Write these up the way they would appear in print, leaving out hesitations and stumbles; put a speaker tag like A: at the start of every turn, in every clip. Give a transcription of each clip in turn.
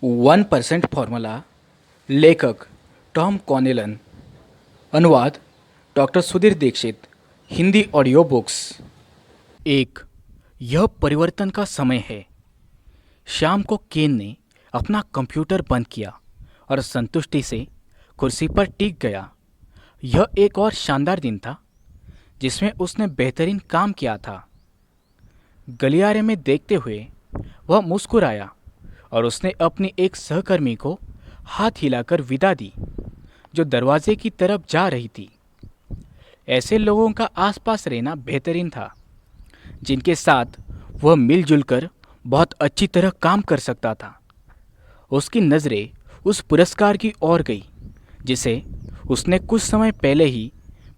A: 1% formula. लेखक Tom Connellan. अनुवाद doctor Sudhir Dixit. Hindi audio books. एक, यह परिवर्तन का समय है। शाम को केन ने अपना कंप्यूटर बंद किया और संतुष्टि से कुर्सी पर टिक गया। यह एक और शानदार दिन था जिसमें उसने बेहतरीन काम किया था। गलियारे में देखते हुए वह मुस्कुराया और उसने अपनी एक सहकर्मी को हाथ हिलाकर विदा दी जो दरवाजे की तरफ जा रही थी। ऐसे लोगों का आसपास रहना बेहतरीन था जिनके साथ वह मिलजुल कर बहुत अच्छी तरह काम कर सकता था। उसकी नज़रें उस पुरस्कार की ओर गई जिसे उसने कुछ समय पहले ही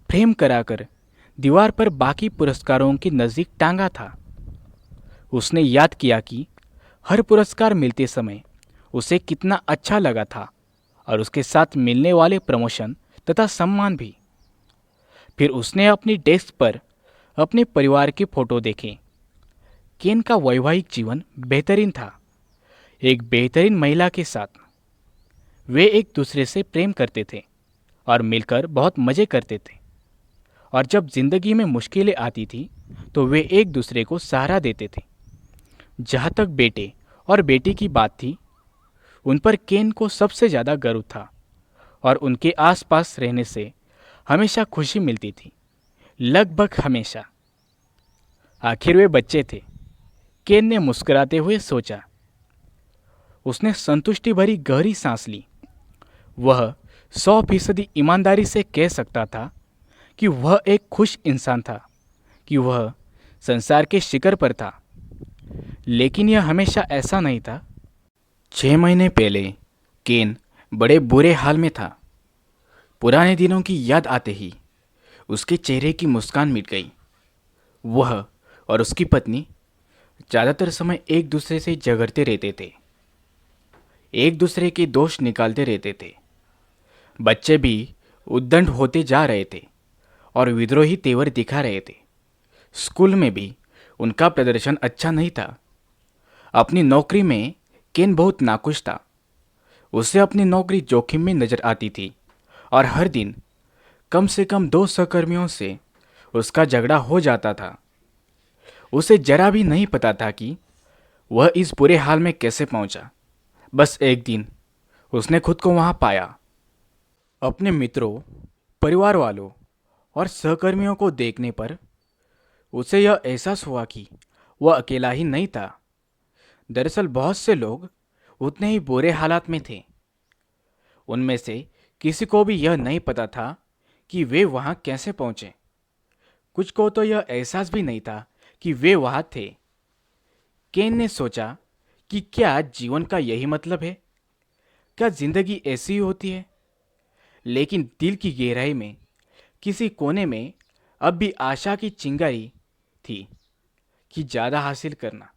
A: फ्रेम कराकर दीवार पर बाकी पुरस्कारों के नज़दीक टांगा था। उसने याद किया कि हर पुरस्कार मिलते समय उसे कितना अच्छा लगा था और उसके साथ मिलने वाले प्रमोशन तथा सम्मान भी। फिर उसने अपनी डेस्क पर अपने परिवार के फोटो देखे। केन का वैवाहिक जीवन बेहतरीन था, एक बेहतरीन महिला के साथ। वे एक दूसरे से प्रेम करते थे और मिलकर बहुत मज़े करते थे, और जब जिंदगी में मुश्किलें आती थी तो वे एक दूसरे को सहारा देते थे। जहाँ तक बेटे और बेटी की बात थी, उन पर केन को सबसे ज़्यादा गर्व था और उनके आसपास रहने से हमेशा खुशी मिलती थी, लगभग हमेशा। आखिर वे बच्चे थे, केन ने मुस्कुराते हुए सोचा। उसने संतुष्टि भरी गहरी सांस ली। वह 100% ईमानदारी से कह सकता था कि वह एक खुश इंसान था, कि वह संसार के शिखर पर था। लेकिन यह हमेशा ऐसा नहीं था। 6 महीने पहले केन बड़े बुरे हाल में था। पुराने दिनों की याद आते ही उसके चेहरे की मुस्कान मिट गई। वह और उसकी पत्नी ज़्यादातर समय एक दूसरे से झगड़ते रहते थे, एक दूसरे के दोष निकालते रहते थे। बच्चे भी उद्दंड होते जा रहे थे और विद्रोही तेवर दिखा रहे थे। स्कूल में भी उनका प्रदर्शन अच्छा नहीं था। अपनी नौकरी में केन बहुत नाखुश था। उसे अपनी नौकरी जोखिम में नजर आती थी और हर दिन कम से कम 2 सहकर्मियों से उसका झगड़ा हो जाता था। उसे जरा भी नहीं पता था कि वह इस बुरे हाल में कैसे पहुंचा। बस एक दिन उसने खुद को वहां पाया। अपने मित्रों, परिवार वालों और सहकर्मियों को देखने पर उसे यह एहसास हुआ कि वह अकेला ही नहीं था। दरअसल बहुत से लोग उतने ही बुरे हालात में थे। उनमें से किसी को भी यह नहीं पता था कि वे वहां कैसे पहुंचे। कुछ को तो यह एहसास भी नहीं था कि वे वहां थे। केन ने सोचा कि क्या जीवन का यही मतलब है? क्या जिंदगी ऐसी ही होती है? लेकिन दिल की गहराई में किसी कोने में अब भी आशा की चिंगारी थी कि ज़्यादा हासिल करना,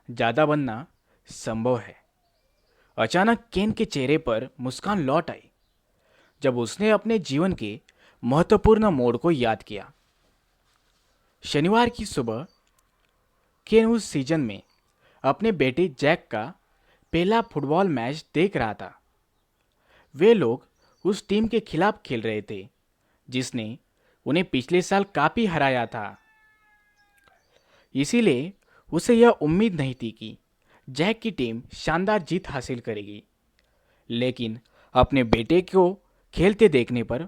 A: ज़्यादा बनना संभव है। अचानक केन के चेहरे पर मुस्कान लौट आई जब उसने अपने जीवन के महत्वपूर्ण मोड़ को याद किया। शनिवार की सुबह केन उस सीजन में अपने बेटे जैक का पहला फुटबॉल मैच देख रहा था। वे लोग उस टीम के खिलाफ खेल रहे थे जिसने उन्हें पिछले साल काफी हराया था। इसीलिए उसे यह उम्मीद नहीं थी कि जैक की टीम शानदार जीत हासिल करेगी। लेकिन अपने बेटे को खेलते देखने पर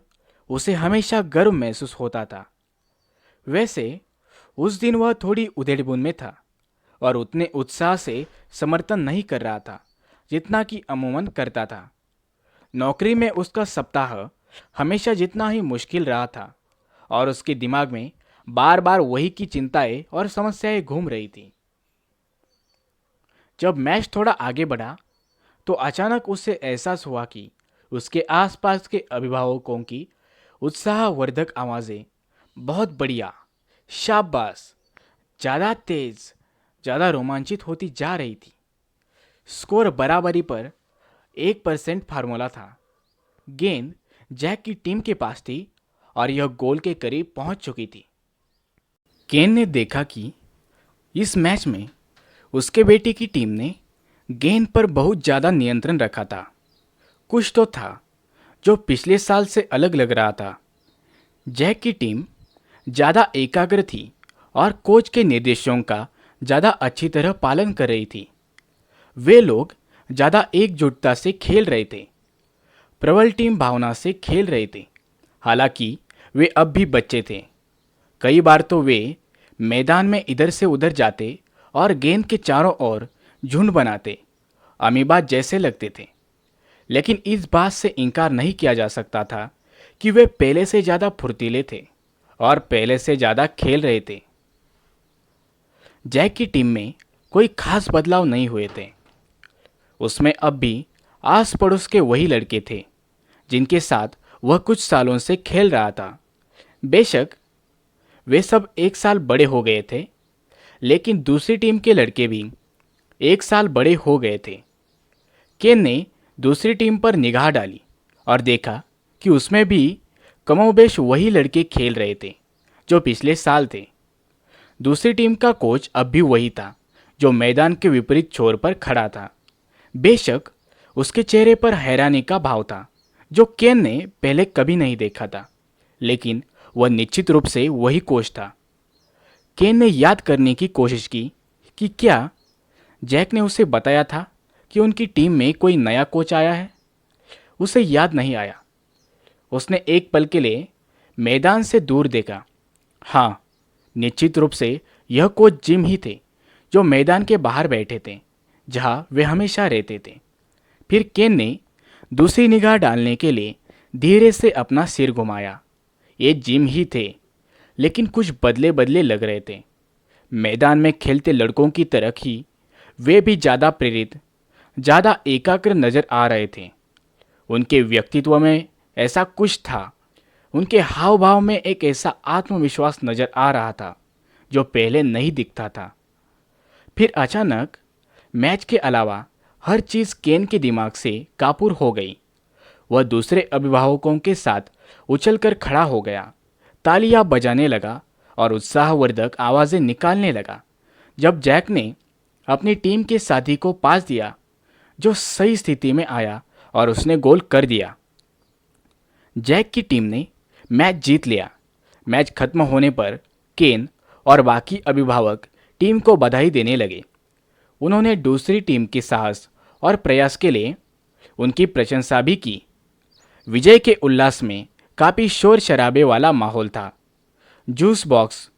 A: उसे हमेशा गर्व महसूस होता था। वैसे उस दिन वह थोड़ी उधेड़बुन में था और उतने उत्साह से समर्थन नहीं कर रहा था जितना कि अमूमन करता था। नौकरी में उसका सप्ताह हमेशा जितना ही मुश्किल रहा था और उसके दिमाग में बार बार वही की चिंताएं और समस्याएं घूम रही थी। जब मैच थोड़ा आगे बढ़ा तो अचानक उसे एहसास हुआ कि उसके आसपास के अभिभावकों की उत्साहवर्धक आवाज़ें बहुत बढ़िया, शाबाश, ज़्यादा तेज, ज़्यादा रोमांचित होती जा रही थी। स्कोर बराबरी पर 1% फार्मूला था। गेंद जैक की टीम के पास थी और यह गोल के करीब पहुंच चुकी थी। केन ने देखा कि इस मैच में उसके बेटे की टीम ने गेंद पर बहुत ज़्यादा नियंत्रण रखा था। कुछ तो था जो पिछले साल से अलग लग रहा था। जैक की टीम ज़्यादा एकाग्र थी और कोच के निर्देशों का ज़्यादा अच्छी तरह पालन कर रही थी। वे लोग ज़्यादा एकजुटता से खेल रहे थे, प्रबल टीम भावना से खेल रहे थे। हालांकि वे अब भी बच्चे थे। कई बार तो वे मैदान में इधर से उधर जाते और गेंद के चारों ओर झुंड बनाते, अमीबा जैसे लगते थे। लेकिन इस बात से इनकार नहीं किया जा सकता था कि वे पहले से ज़्यादा फुर्तीले थे और पहले से ज़्यादा खेल रहे थे। जैक की टीम में कोई खास बदलाव नहीं हुए थे। उसमें अब भी आस पड़ोस के वही लड़के थे जिनके साथ वह कुछ सालों से खेल रहा था। बेशक वे सब एक साल बड़े हो गए थे, लेकिन दूसरी टीम के लड़के भी एक साल बड़े हो गए थे। केन ने दूसरी टीम पर निगाह डाली और देखा कि उसमें भी कमोबेश वही लड़के खेल रहे थे जो पिछले साल थे। दूसरी टीम का कोच अब भी वही था जो मैदान के विपरीत छोर पर खड़ा था। बेशक उसके चेहरे पर हैरानी का भाव था जो केन ने पहले कभी नहीं देखा था, लेकिन वह निश्चित रूप से वही कोच था। केन ने याद करने की कोशिश की कि क्या जैक ने उसे बताया था कि उनकी टीम में कोई नया कोच आया है। उसे याद नहीं आया। उसने एक पल के लिए मैदान से दूर देखा। हाँ, निश्चित रूप से यह कोच जिम ही थे जो मैदान के बाहर बैठे थे जहां वे हमेशा रहते थे। फिर केन ने दूसरी निगाह डालने के लिए धीरे से अपना सिर घुमाया। ये जिम ही थे, लेकिन कुछ बदले बदले लग रहे थे। मैदान में खेलते लड़कों की तरह ही वे भी ज़्यादा प्रेरित, ज़्यादा एकाग्र नजर आ रहे थे। उनके व्यक्तित्व में ऐसा कुछ था, उनके हाव भाव में एक ऐसा आत्मविश्वास नजर आ रहा था जो पहले नहीं दिखता था। फिर अचानक मैच के अलावा हर चीज़ केन के दिमाग से कापुर हो गई। वह दूसरे अभिभावकों के साथ उछलकर खड़ा हो गया, तालियां बजाने लगा और उत्साहवर्धक आवाज़ें निकालने लगा जब जैक ने अपनी टीम के साथी को पास दिया जो सही स्थिति में आया और उसने गोल कर दिया। जैक की टीम ने मैच जीत लिया। मैच खत्म होने पर केन और बाकी अभिभावक टीम को बधाई देने लगे। उन्होंने दूसरी टीम के साहस और प्रयास के लिए उनकी प्रशंसा भी की। विजय के उल्लास में काफ़ी शोर शराबे वाला माहौल था। जूस बॉक्स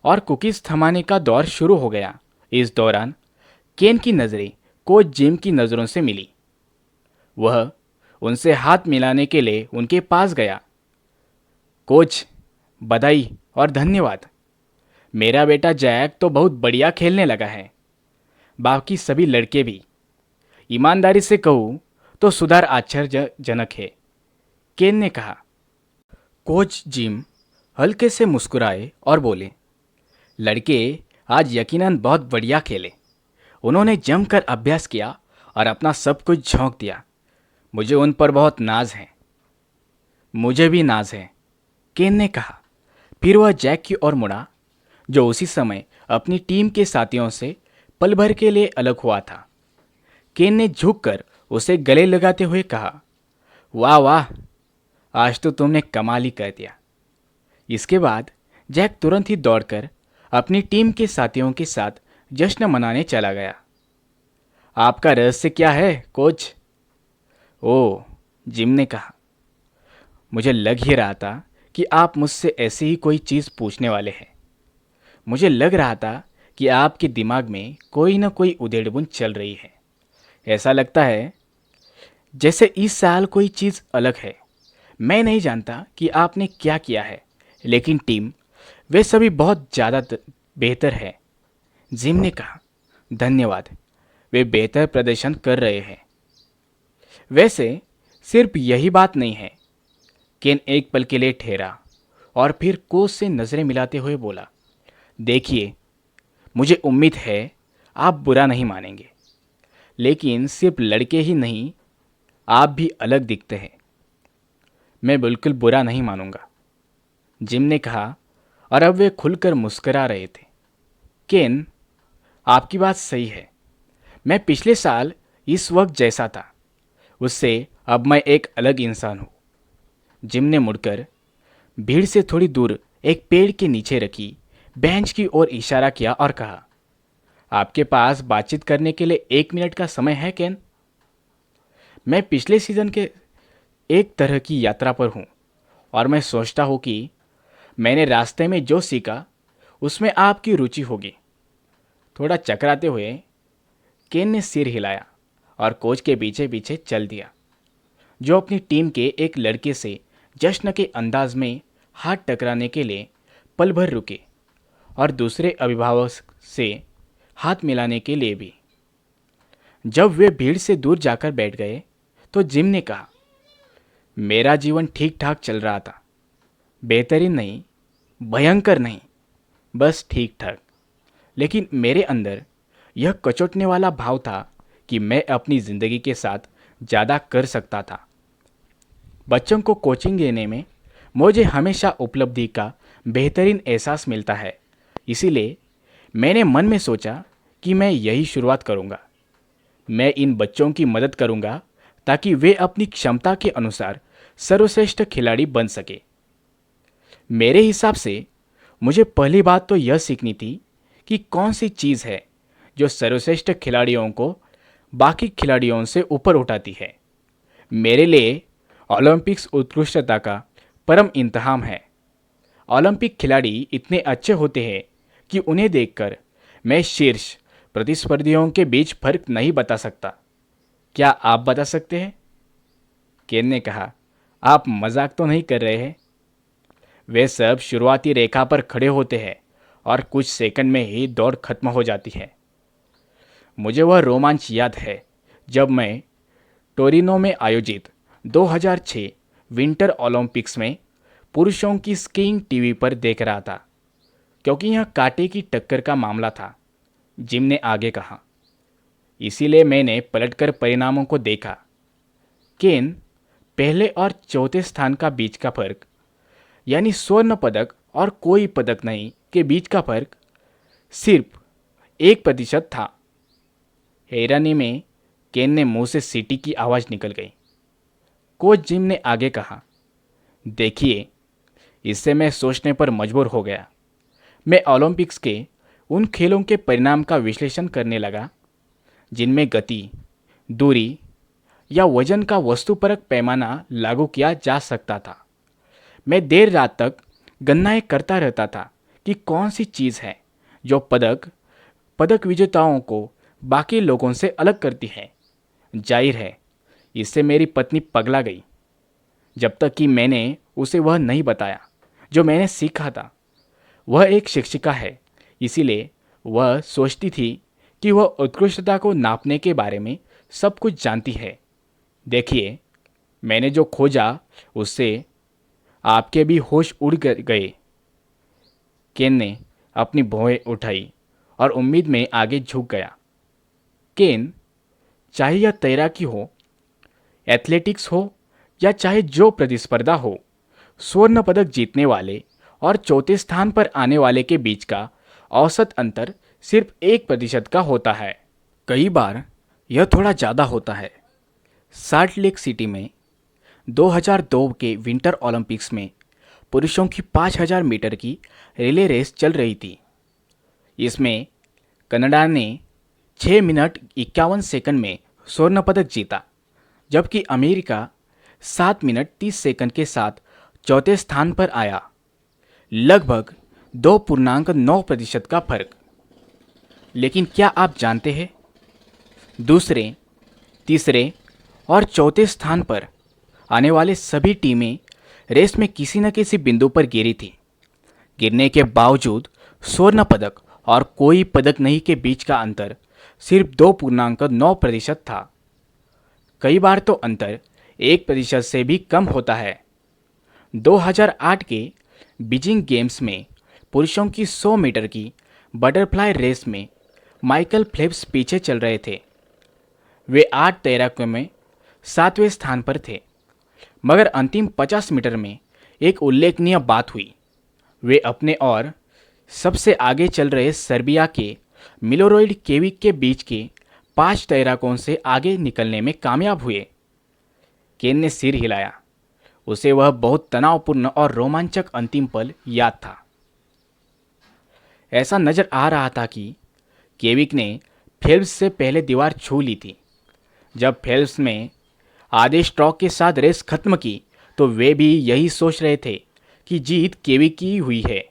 A: और कुकीज़ थमाने का दौर शुरू हो गया। इस दौरान केन की नज़रें कोच जिम की नज़रों से मिली। वह उनसे हाथ मिलाने के लिए उनके पास गया। कोच, बधाई और धन्यवाद। मेरा बेटा जैक तो बहुत बढ़िया खेलने लगा है। बाकी सभी लड़के भी। ईमानदारी से कहूँ तो सुधार आश्चर्यजनक है, केन ने कहा। कोच जिम हल्के से मुस्कुराए और बोले, लड़के आज यकीनन बहुत बढ़िया खेले। उन्होंने जमकर अभ्यास किया और अपना सब कुछ झोंक दिया। मुझे उन पर बहुत नाज है। मुझे भी नाज है, केन ने कहा। फिर वह जैक की ओर मुड़ा जो उसी समय अपनी टीम के साथियों से पल भर के लिए अलग हुआ था। केन ने झुककर उसे गले लगाते हुए कहा, वाह वाह, आज तो तुमने कमाल ही कर दिया। इसके बाद जैक तुरंत ही दौड़कर अपनी टीम के साथियों के साथ जश्न मनाने चला गया। आपका रहस्य क्या है, कोच? ओह, जिम ने कहा। मुझे लग ही रहा था कि आप मुझसे ऐसी ही कोई चीज़ पूछने वाले हैं। मुझे लग रहा था कि आपके दिमाग में कोई ना कोई उधेड़बुन चल रही है। ऐसा लगता है जैसे इस साल कोई चीज़ अलग है। मैं नहीं जानता कि आपने क्या किया है, लेकिन टीम वे सभी बहुत ज़्यादा बेहतर है, जिम ने कहा। धन्यवाद, वे बेहतर प्रदर्शन कर रहे हैं। वैसे सिर्फ यही बात नहीं है। केन एक पल के लिए ठहरा और फिर कोच से नज़रें मिलाते हुए बोला, देखिए, मुझे उम्मीद है आप बुरा नहीं मानेंगे, लेकिन सिर्फ लड़के ही नहीं, आप भी अलग दिखते हैं। मैं बिल्कुल बुरा नहीं मानूंगा, जिम ने कहा और अब वे खुलकर मुस्करा रहे थे। केन, आपकी बात सही है। मैं पिछले साल इस वक्त जैसा था, उससे अब मैं एक अलग इंसान हूँ। जिम ने मुड़कर भीड़ से थोड़ी दूर एक पेड़ के नीचे रखी बेंच की ओर इशारा किया और कहा, आपके पास बातचीत करने के लिए 1 मिनट का समय है केन? मैं पिछले सीजन के एक तरह की यात्रा पर हूँ और मैं सोचता हूँ कि मैंने रास्ते में जो सीखा उसमें आपकी रुचि होगी। थोड़ा चकराते हुए केन ने सिर हिलाया और कोच के पीछे पीछे चल दिया, जो अपनी टीम के एक लड़के से जश्न के अंदाज में हाथ टकराने के लिए पल भर रुके और दूसरे अभिभावक से हाथ मिलाने के लिए भी। जब वे भीड़ से दूर जाकर बैठ गए तो जिम ने कहा, मेरा जीवन ठीक ठाक चल रहा था। बेहतरीन नहीं, भयंकर नहीं, बस ठीक ठाक। लेकिन मेरे अंदर यह कचोटने वाला भाव था कि मैं अपनी ज़िंदगी के साथ ज़्यादा कर सकता था। बच्चों को कोचिंग देने में मुझे हमेशा उपलब्धि का बेहतरीन एहसास मिलता है, इसीलिए मैंने मन में सोचा कि मैं यही शुरुआत करूँगा। मैं इन बच्चों की मदद करूँगा ताकि वे अपनी क्षमता के अनुसार सर्वश्रेष्ठ खिलाड़ी बन सके। मेरे हिसाब से मुझे पहली बात तो यह सीखनी थी कि कौन सी चीज़ है जो सर्वश्रेष्ठ खिलाड़ियों को बाकी खिलाड़ियों से ऊपर उठाती है। मेरे लिए ओलंपिक्स उत्कृष्टता का परम इम्तिहान है। ओलंपिक खिलाड़ी इतने अच्छे होते हैं कि उन्हें देखकर मैं शीर्ष प्रतिस्पर्धियों के बीच फर्क नहीं बता सकता। क्या आप बता सकते हैं? केन ने कहा, आप मजाक तो नहीं कर रहे हैं? वे सब शुरुआती रेखा पर खड़े होते हैं और कुछ सेकंड में ही दौड़ खत्म हो जाती है। मुझे वह रोमांच याद है जब मैं टोरिनो में आयोजित 2006 विंटर ओलंपिक्स में पुरुषों की स्कीइंग टीवी पर देख रहा था, क्योंकि यह कांटे की टक्कर का मामला था। जिम ने आगे कहा, इसीलिए मैंने पलटकर परिणामों को देखा। केन, पहले और चौथे स्थान का बीच का फर्क, यानी स्वर्ण पदक और कोई पदक नहीं के बीच का फर्क सिर्फ 1% था। हैरानी में केन ने मुंह से सीटी की आवाज़ निकल गई। कोच जिम ने आगे कहा, देखिए, इससे मैं सोचने पर मजबूर हो गया। मैं ओलंपिक्स के उन खेलों के परिणाम का विश्लेषण करने लगा जिनमें गति, दूरी या वजन का वस्तुपरक पैमाना लागू किया जा सकता था। मैं देर रात तक गणनाएं करता रहता था कि कौन सी चीज़ है जो पदक विजेताओं को बाकी लोगों से अलग करती है। जाहिर है, इससे मेरी पत्नी पगला गई, जब तक कि मैंने उसे वह नहीं बताया जो मैंने सीखा था। वह एक शिक्षिका है, इसीलिए वह सोचती थी कि वह उत्कृष्टता को नापने के बारे में सब कुछ जानती है। देखिए, मैंने जो खोजा उससे आपके भी होश उड़ गए। केन ने अपनी भौहें उठाई और उम्मीद में आगे झुक गया। केन, चाहे यह तैराकी हो, एथलेटिक्स हो या चाहे जो प्रतिस्पर्धा हो, स्वर्ण पदक जीतने वाले और चौथे स्थान पर आने वाले के बीच का औसत अंतर सिर्फ 1% का होता है। कई बार यह थोड़ा ज़्यादा होता है। साल्ट लेक सिटी में 2002 के विंटर ओलंपिक्स में पुरुषों की 5000 मीटर की रिले रेस चल रही थी। इसमें कनाडा ने 6 मिनट 51 सेकंड में स्वर्ण पदक जीता, जबकि अमेरिका 7 मिनट 30 सेकंड के साथ चौथे स्थान पर आया। लगभग 2.9% का फर्क। लेकिन क्या आप जानते हैं, दूसरे, तीसरे और चौथे स्थान पर आने वाले सभी टीमें रेस में किसी न किसी बिंदु पर गिरी थी। गिरने के बावजूद स्वर्ण पदक और कोई पदक नहीं के बीच का अंतर सिर्फ 2.9% था। कई बार तो अंतर 1% से भी कम होता है। 2008 के बीजिंग गेम्स में पुरुषों की 100 मीटर की बटरफ्लाई रेस में माइकल फेल्प्स पीछे चल रहे थे। वे 8 तैराकों में 7वें स्थान पर थे, मगर अंतिम 50 मीटर में एक उल्लेखनीय बात हुई। वे अपने और सबसे आगे चल रहे सर्बिया के मिलोरोइड केविक के बीच के 5 तैराकों से आगे निकलने में कामयाब हुए। केन ने सिर हिलाया। उसे वह बहुत तनावपूर्ण और रोमांचक अंतिम पल याद था। ऐसा नजर आ रहा था कि केविक ने फेल्प्स से पहले दीवार छू ली थी। जब फेल्प्स ने आधे स्ट्रोक के साथ रेस खत्म की तो वे भी यही सोच रहे थे कि जीत केविक की हुई है।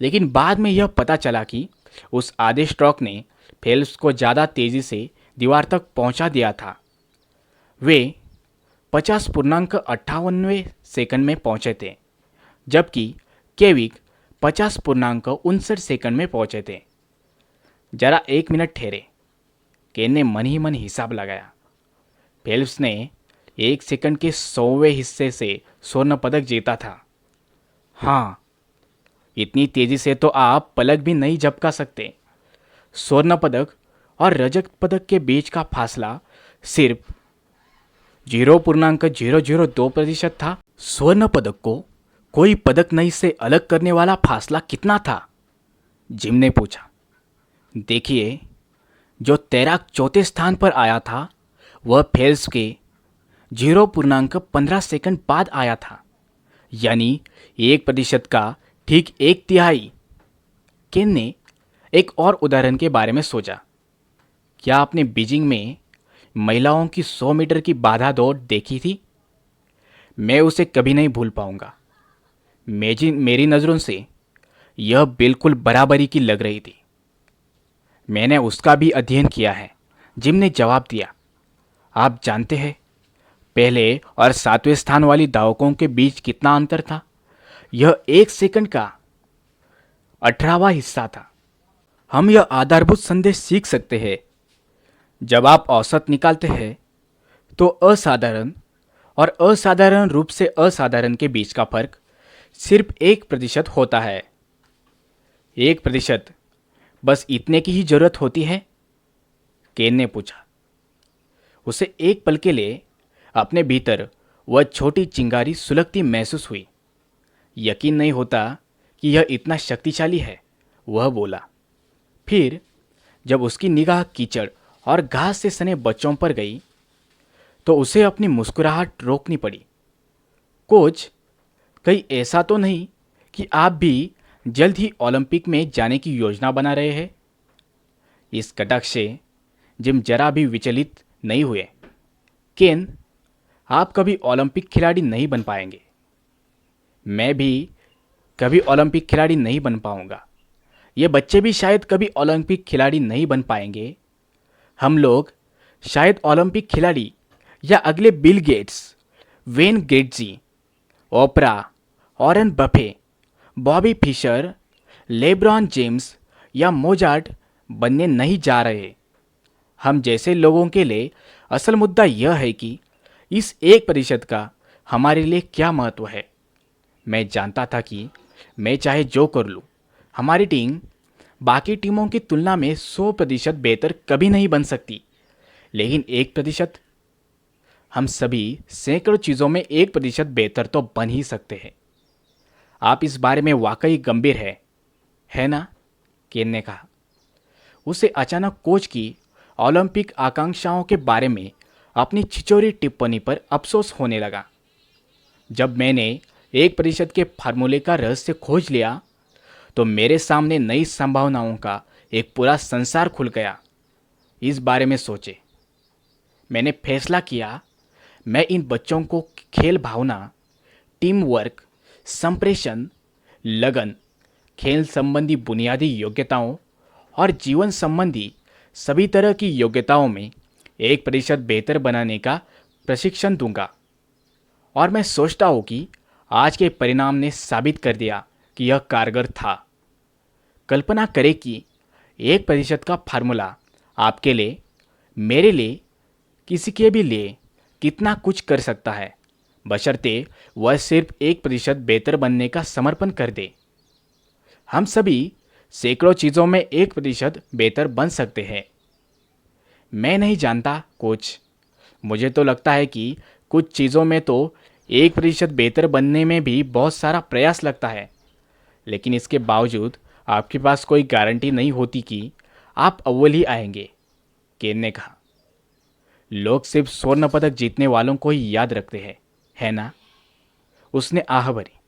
A: लेकिन बाद में यह पता चला कि उस आधे स्ट्रोक ने फेल्प्स को ज़्यादा तेज़ी से दीवार तक पहुंचा दिया था। वे 50.58वें सेकंड में पहुंचे थे, जबकि केविक 50.59 सेकंड में पहुंचे थे। जरा 1 मिनट ठहरे, केन ने मन ही मन हिसाब लगाया। फेल्प्स ने 1 सेकंड के 100वें हिस्से से स्वर्ण पदक जीता था। हाँ, इतनी तेजी से तो आप पलक भी नहीं झपका सकते। स्वर्ण पदक और रजत पदक के बीच का फासला सिर्फ 0.002% था। स्वर्ण पदक को कोई पदक नहीं से अलग करने वाला फासला कितना था? जिम ने पूछा। देखिए, जो तैराक चौथे स्थान पर आया था वह फेल्प्स के 0.15 सेकंड बाद आया था, यानी 1% का ठीक 1/3। केन ने एक और उदाहरण के बारे में सोचा। क्या आपने बीजिंग में महिलाओं की 100 मीटर की बाधा दौड़ देखी थी? मैं उसे कभी नहीं भूल पाऊंगा। मेरी नज़रों से यह बिल्कुल बराबरी की लग रही थी। मैंने उसका भी अध्ययन किया है, जिम ने जवाब दिया। आप जानते हैं पहले और 7वें स्थान वाली धावकों के बीच कितना अंतर था? यह 1 सेकंड का 18वां हिस्सा था। हम यह आधारभूत संदेश सीख सकते हैं। जब आप औसत निकालते हैं तो असाधारण और असाधारण रूप से असाधारण के बीच का फर्क सिर्फ 1% होता है। 1%, बस इतने की ही जरूरत होती है? केन ने पूछा। उसे एक पल के लिए अपने भीतर वह छोटी चिंगारी सुलगती महसूस हुई। यकीन नहीं होता कि यह इतना शक्तिशाली है, वह बोला। फिर जब उसकी निगाह कीचड़ और घास से सने बच्चों पर गई तो उसे अपनी मुस्कुराहट रोकनी पड़ी। कोच, कहीं ऐसा तो नहीं कि आप भी जल्द ही ओलंपिक में जाने की योजना बना रहे हैं? इस कटाक्ष से जिम जरा भी विचलित नहीं हुए। केन, आप कभी ओलंपिक खिलाड़ी नहीं बन पाएंगे। मैं भी कभी ओलंपिक खिलाड़ी नहीं बन पाऊंगा। ये बच्चे भी शायद कभी ओलंपिक खिलाड़ी नहीं बन पाएंगे। हम लोग शायद ओलंपिक खिलाड़ी या अगले Bill Gates, Wayne Gretzky, Oprah, Warren Buffett, Bobby Fischer, LeBron James या मोजार्ट बनने नहीं जा रहे। हम जैसे लोगों के लिए असल मुद्दा यह है कि इस 1% का हमारे लिए क्या महत्व है। मैं जानता था कि मैं चाहे जो कर लूँ, हमारी टीम बाकी टीमों की तुलना में 100% बेहतर कभी नहीं बन सकती। लेकिन 1%, हम सभी सैकड़ों चीज़ों में 1% बेहतर तो बन ही सकते हैं। आप इस बारे में वाकई गंभीर है ना? केन ने कहा। उसे अचानक कोच की ओलंपिक आकांक्षाओं के बारे में अपनी छिछोरी टिप्पणी पर अफसोस होने लगा। जब मैंने 1% के फार्मूले का रहस्य खोज लिया तो मेरे सामने नई संभावनाओं का एक पूरा संसार खुल गया। इस बारे में सोचे, मैंने फैसला किया मैं इन बच्चों को खेल भावना, टीम वर्क, संप्रेषण, लगन, खेल संबंधी बुनियादी योग्यताओं और जीवन संबंधी सभी तरह की योग्यताओं में 1% बेहतर बनाने का प्रशिक्षण दूंगा। और मैं सोचता हूँ कि आज के परिणाम ने साबित कर दिया कि यह कारगर था। कल्पना करें कि 1% का फार्मूला आपके लिए, मेरे लिए, किसी के भी लिए कितना कुछ कर सकता है, बशर्ते वह सिर्फ 1% बेहतर बनने का समर्पण कर दे। हम सभी सैकड़ों चीज़ों में 1% बेहतर बन सकते हैं। मैं नहीं जानता कोच, मुझे तो लगता है कि कुछ चीज़ों में तो 1% बेहतर बनने में भी बहुत सारा प्रयास लगता है, लेकिन इसके बावजूद आपके पास कोई गारंटी नहीं होती कि आप अव्वल ही आएंगे। केन ने कहा। लोग सिर्फ स्वर्ण पदक जीतने वालों को ही याद रखते हैं, है ना? उसने आह भरी।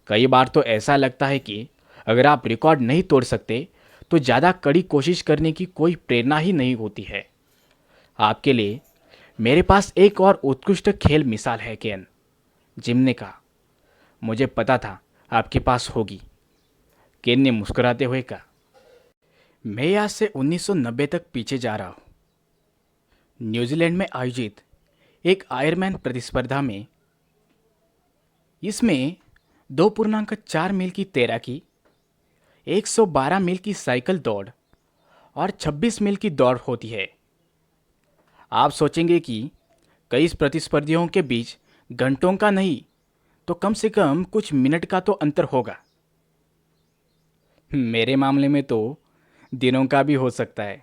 A: कई बार तो ऐसा लगता है कि अगर आप रिकॉर्ड नहीं तोड़ सकते तो ज़्यादा कड़ी कोशिश करने की कोई प्रेरणा ही नहीं होती है। आपके लिए मेरे पास एक और उत्कृष्ट खेल मिसाल है केन, जिम ने कहा। मुझे पता था आपके पास होगी, केन ने मुस्कुराते हुए कहा। मैं आज से 1990 तक पीछे जा रहा हूँ। न्यूजीलैंड में आयोजित एक आयरमैन प्रतिस्पर्धा में, इसमें 2.4 मील की तैराकी, 112 मील की साइकिल दौड़ और 26 मील की दौड़ होती है। आप सोचेंगे कि कई प्रतिस्पर्धियों के बीच घंटों का नहीं तो कम से कम कुछ मिनट का तो अंतर होगा। मेरे मामले में तो दिनों का भी हो सकता है,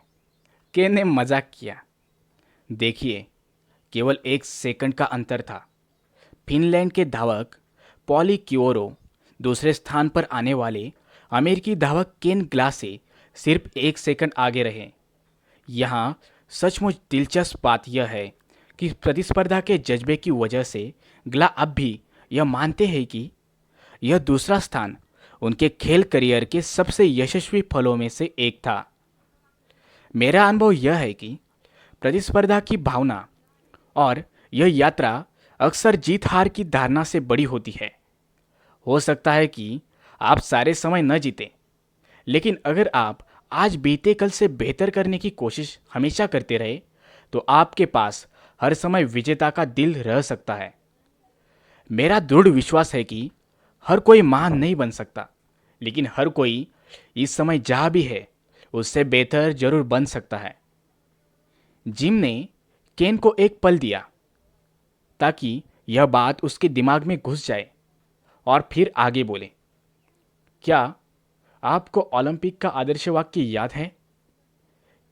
A: केन ने मजाक किया। देखिए, केवल 1 सेकंड का अंतर था। फिनलैंड के धावक पॉली क्योरो दूसरे स्थान पर आने वाले अमेरिकी धावक केन ग्लास से सिर्फ 1 सेकंड आगे रहे। यहाँ सचमुच दिलचस्प बात यह है कि प्रतिस्पर्धा के जज्बे की वजह से ग्ला अब भी यह मानते हैं कि यह दूसरा स्थान उनके खेल करियर के सबसे यशस्वी फलों में से एक था। मेरा अनुभव यह है कि प्रतिस्पर्धा की भावना और यह यात्रा अक्सर जीत हार की धारणा से बड़ी होती है। हो सकता है कि आप सारे समय न जीतें, लेकिन अगर आप आज बीते कल से बेहतर करने की कोशिश हमेशा करते रहे तो आपके पास हर समय विजेता का दिल रह सकता है। मेरा दृढ़ विश्वास है कि हर कोई महान नहीं बन सकता, लेकिन हर कोई इस समय जहाँ भी है उससे बेहतर जरूर बन सकता है। जिम ने केन को एक पल दिया ताकि यह बात उसके दिमाग में घुस जाए और फिर आगे बोले। क्या आपको ओलंपिक का आदर्श वाक्य याद है?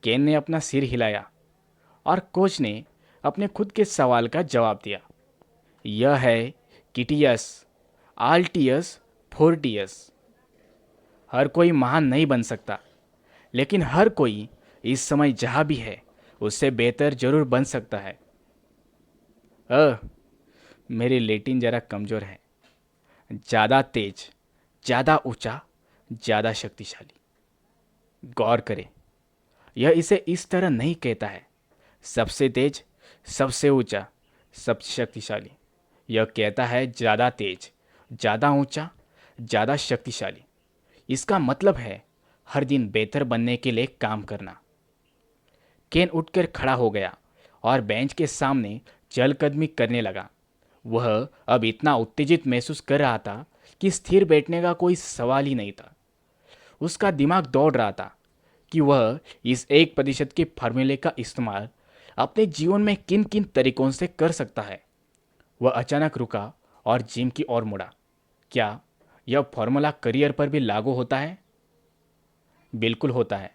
A: केन ने अपना सिर हिलाया और कोच ने अपने खुद के सवाल का जवाब दिया। यह है किटियस आल्टियस फोर्टियस। हर कोई महान नहीं बन सकता, लेकिन हर कोई इस समय जहाँ भी है उससे बेहतर जरूर बन सकता है। मेरी लैटिन जरा कमज़ोर है। ज़्यादा तेज, ज़्यादा ऊंचा, ज़्यादा शक्तिशाली। गौर करें, यह इसे इस तरह नहीं कहता है सबसे तेज, सबसे ऊंचा, सबसे शक्तिशाली। यह कहता है ज़्यादा तेज, ज़्यादा ऊंचा, ज़्यादा शक्तिशाली। इसका मतलब है हर दिन बेहतर बनने के लिए काम करना। केन उठकर खड़ा हो गया और बेंच के सामने चहलकदमी करने लगा। वह अब इतना उत्तेजित महसूस कर रहा था कि स्थिर बैठने का कोई सवाल ही नहीं था। उसका दिमाग दौड़ रहा था कि वह इस 1% के फार्मूले का इस्तेमाल अपने जीवन में किन किन तरीकों से कर सकता है। वह अचानक रुका और जिम की ओर मुड़ा। क्या यह फॉर्मूला करियर पर भी लागू होता है? बिल्कुल होता है।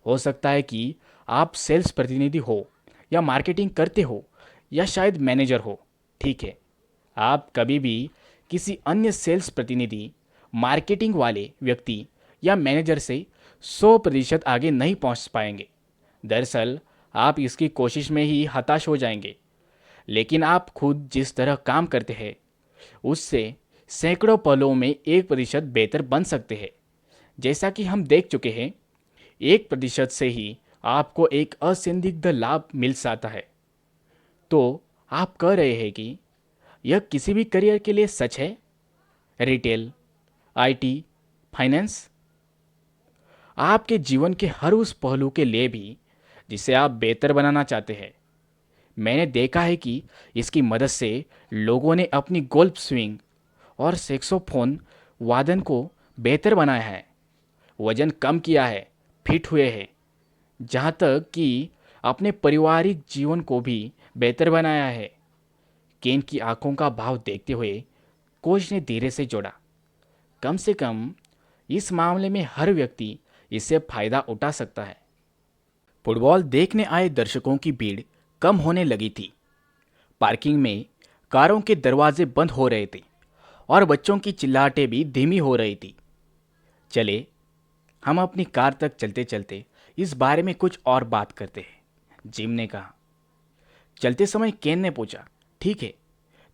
A: हो सकता है कि आप सेल्स प्रतिनिधि हो या मार्केटिंग करते हो या शायद मैनेजर हो। ठीक है, आप कभी भी किसी अन्य सेल्स प्रतिनिधि, मार्केटिंग वाले व्यक्ति या मैनेजर से 100% आगे नहीं पहुंच पाएंगे। दरअसल आप इसकी कोशिश में ही हताश हो जाएंगे। लेकिन आप खुद जिस तरह काम करते हैं उससे सैकड़ों पलों में 1% बेहतर बन सकते हैं। जैसा कि हम देख चुके हैं, 1% से ही आपको एक असंदिग्ध लाभ मिल सकता है। तो आप कह रहे हैं कि यह किसी भी करियर के लिए सच है? रिटेल, आईटी, फाइनेंस, आपके जीवन के हर उस पहलू के लिए भी जिसे आप बेहतर बनाना चाहते हैं। मैंने देखा है कि इसकी मदद से लोगों ने अपनी गोल्फ स्विंग और सैक्सोफोन वादन को बेहतर बनाया है, वजन कम किया है, फिट हुए हैं, जहाँ तक कि अपने पारिवारिक जीवन को भी बेहतर बनाया है। केन की आंखों का भाव देखते हुए कोच ने धीरे से जोड़ा, कम से कम इस मामले में हर व्यक्ति इससे फायदा उठा सकता है। फुटबॉल देखने आए दर्शकों की भीड़ कम होने लगी थी। पार्किंग में कारों के दरवाजे बंद हो रहे थे और बच्चों की चिल्लाहटें भी धीमी हो रही थी। चले, हम अपनी कार तक चलते चलते इस बारे में कुछ और बात करते हैं, जिम ने कहा। चलते समय केन ने पूछा, ठीक है,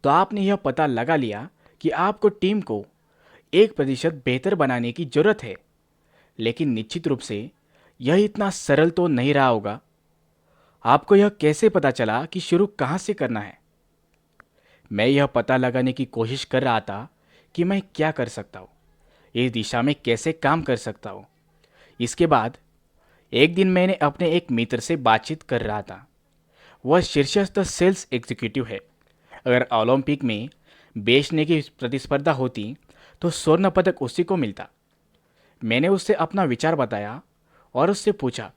A: तो आपने यह पता लगा लिया कि आपको टीम को 1% बेहतर बनाने की जरूरत है, लेकिन निश्चित रूप से यह इतना सरल तो नहीं रहा होगा। आपको यह कैसे पता चला कि शुरू कहाँ से करना है? मैं यह पता लगाने की कोशिश कर रहा था कि मैं क्या कर सकता हूँ, इस दिशा में कैसे काम कर सकता हूँ। इसके बाद एक दिन मैंने अपने एक मित्र से बातचीत कर रहा था। वह शीर्षस्थ सेल्स एग्जीक्यूटिव है। अगर ओलंपिक में बेचने की प्रतिस्पर्धा होती तो स्वर्ण पदक उसी को मिलता। मैंने उससे अपना विचार बताया और उससे पूछा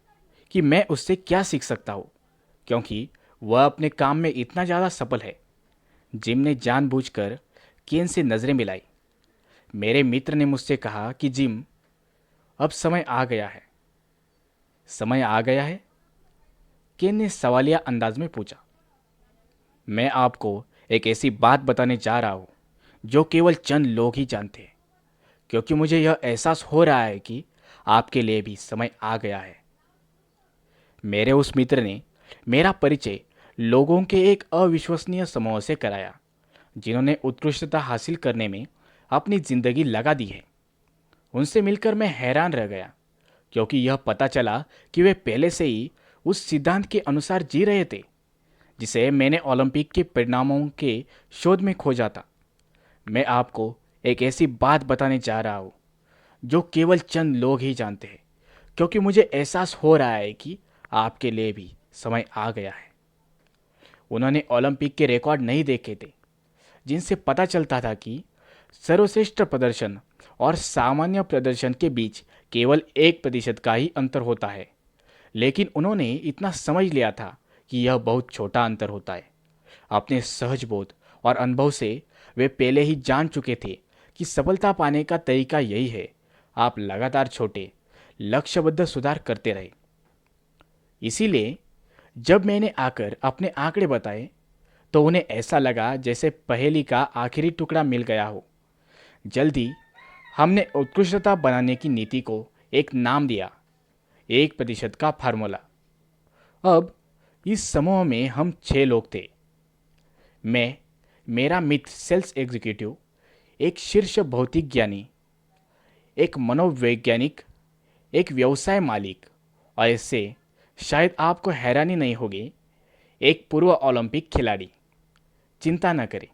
A: कि मैं उससे क्या सीख सकता हूँ, क्योंकि वह अपने काम में इतना ज़्यादा सफल है। जिम ने जानबूझकर केन से नज़रें मिलाई। मेरे मित्र ने मुझसे कहा कि जिम, अब समय आ गया है। समय आ गया है? केन ने सवालिया अंदाज में पूछा। मैं आपको एक ऐसी बात बताने जा रहा हूँ जो केवल चंद लोग ही जानते हैं, क्योंकि मुझे यह एहसास हो रहा है कि आपके लिए भी समय आ गया है। मेरे उस मित्र ने मेरा परिचय लोगों के एक अविश्वसनीय समूह से कराया, जिन्होंने उत्कृष्टता हासिल करने में अपनी जिंदगी लगा दी है। उनसे मिलकर मैं हैरान रह गया, क्योंकि यह पता चला कि वे पहले से ही उस सिद्धांत के अनुसार जी रहे थे जिसे मैंने ओलंपिक के परिणामों के शोध में खोजा था। मैं आपको एक ऐसी बात बताने जा रहा हूँ जो केवल चंद लोग ही जानते हैं, क्योंकि मुझे एहसास हो रहा है कि आपके लिए भी समय आ गया है। उन्होंने ओलंपिक के रिकॉर्ड नहीं देखे थे, जिनसे पता चलता था कि सर्वश्रेष्ठ प्रदर्शन और सामान्य प्रदर्शन के बीच केवल 1% का ही अंतर होता है। लेकिन उन्होंने इतना समझ लिया था कि यह बहुत छोटा अंतर होता है। अपने सहज बोध और अनुभव से वे पहले ही जान चुके थे कि सफलता पाने का तरीका यही है। आप लगातार छोटे लक्ष्यबद्ध सुधार करते रहे। इसीलिए जब मैंने आकर अपने आंकड़े बताए तो उन्हें ऐसा लगा जैसे पहेली का आखिरी टुकड़ा मिल गया हो। जल्दी हमने उत्कृष्टता बनाने की नीति को एक नाम दिया, 1% का फार्मूला। अब इस समूह में हम 6 लोग थे। मैं, मेरा मित्र सेल्स एग्जीक्यूटिव, एक शीर्ष भौतिक ज्ञानी, एक मनोवैज्ञानिक, एक व्यवसाय मालिक, और इससे शायद आपको हैरानी नहीं होगी, एक पूर्व ओलंपिक खिलाड़ी। चिंता न करें,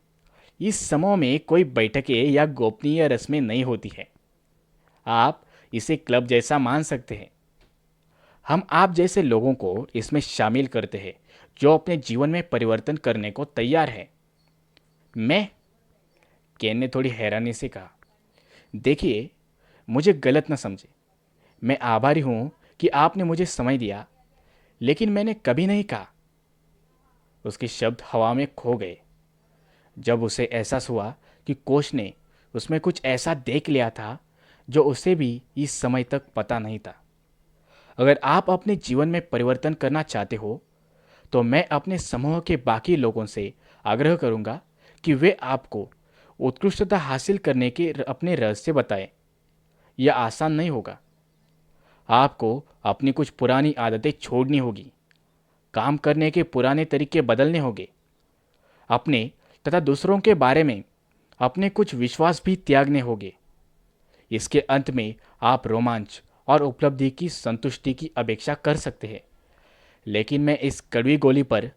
A: इस समूह में कोई बैठकें या गोपनीय रस्में नहीं होती है। आप इसे क्लब जैसा मान सकते हैं। हम आप जैसे लोगों को इसमें शामिल करते हैं जो अपने जीवन में परिवर्तन करने को तैयार है। मैं, केन ने थोड़ी हैरानी से कहा, देखिए, मुझे गलत न समझे। मैं आभारी हूं कि आपने मुझे समय दिया, लेकिन मैंने कभी नहीं कहा। उसके शब्द हवा में खो गए जब उसे एहसास हुआ कि कोच ने उसमें कुछ ऐसा देख लिया था जो उसे भी इस समय तक पता नहीं था। अगर आप अपने जीवन में परिवर्तन करना चाहते हो तो मैं अपने समूह के बाकी लोगों से आग्रह करूंगा कि वे आपको उत्कृष्टता हासिल करने के अपने रहस्य बताएं। यह आसान नहीं होगा। आपको अपनी कुछ पुरानी आदतें छोड़नी होगी, काम करने के पुराने तरीके बदलने होंगे, अपने तथा दूसरों के बारे में अपने कुछ विश्वास भी त्यागने होंगे। इसके अंत में आप रोमांच और उपलब्धि की संतुष्टि की अपेक्षा कर सकते हैं, लेकिन मैं इस कड़वी गोली पर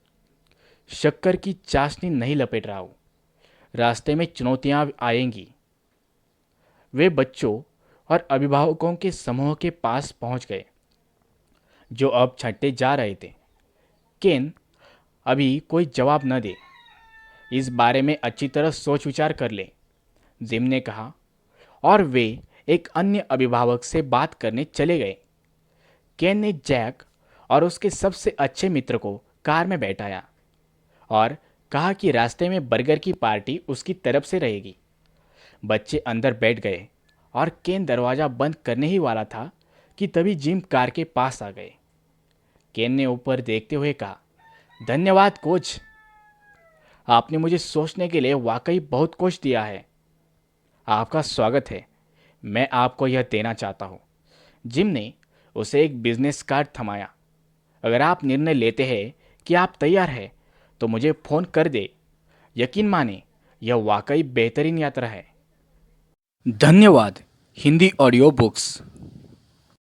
A: शक्कर की चाशनी नहीं लपेट रहा हूं। रास्ते में चुनौतियां आएंगी। वे बच्चों और अभिभावकों के समूह के पास पहुंच गए जो अब छंटते जा रहे थे। केन, अभी कोई जवाब न दे, इस बारे में अच्छी तरह सोच विचार कर ले, जिम ने कहा, और वे एक अन्य अभिभावक से बात करने चले गए। केन ने जैक और उसके सबसे अच्छे मित्र को कार में बैठाया और कहा कि रास्ते में बर्गर की पार्टी उसकी तरफ से रहेगी। बच्चे अंदर बैठ गए और केन दरवाज़ा बंद करने ही वाला था कि तभी जिम कार के पास आ गए। केन ने ऊपर देखते हुए कहा, धन्यवाद कोच, आपने मुझे सोचने के लिए वाकई बहुत कुछ दिया है। आपका स्वागत है। मैं आपको यह देना चाहता हूँ, जिम ने उसे एक बिजनेस कार्ड थमाया। अगर आप निर्णय लेते हैं कि आप तैयार हैं तो मुझे फ़ोन कर दे। यकीन माने, यह वाकई बेहतरीन यात्रा है। धन्यवाद। Hindi audio books.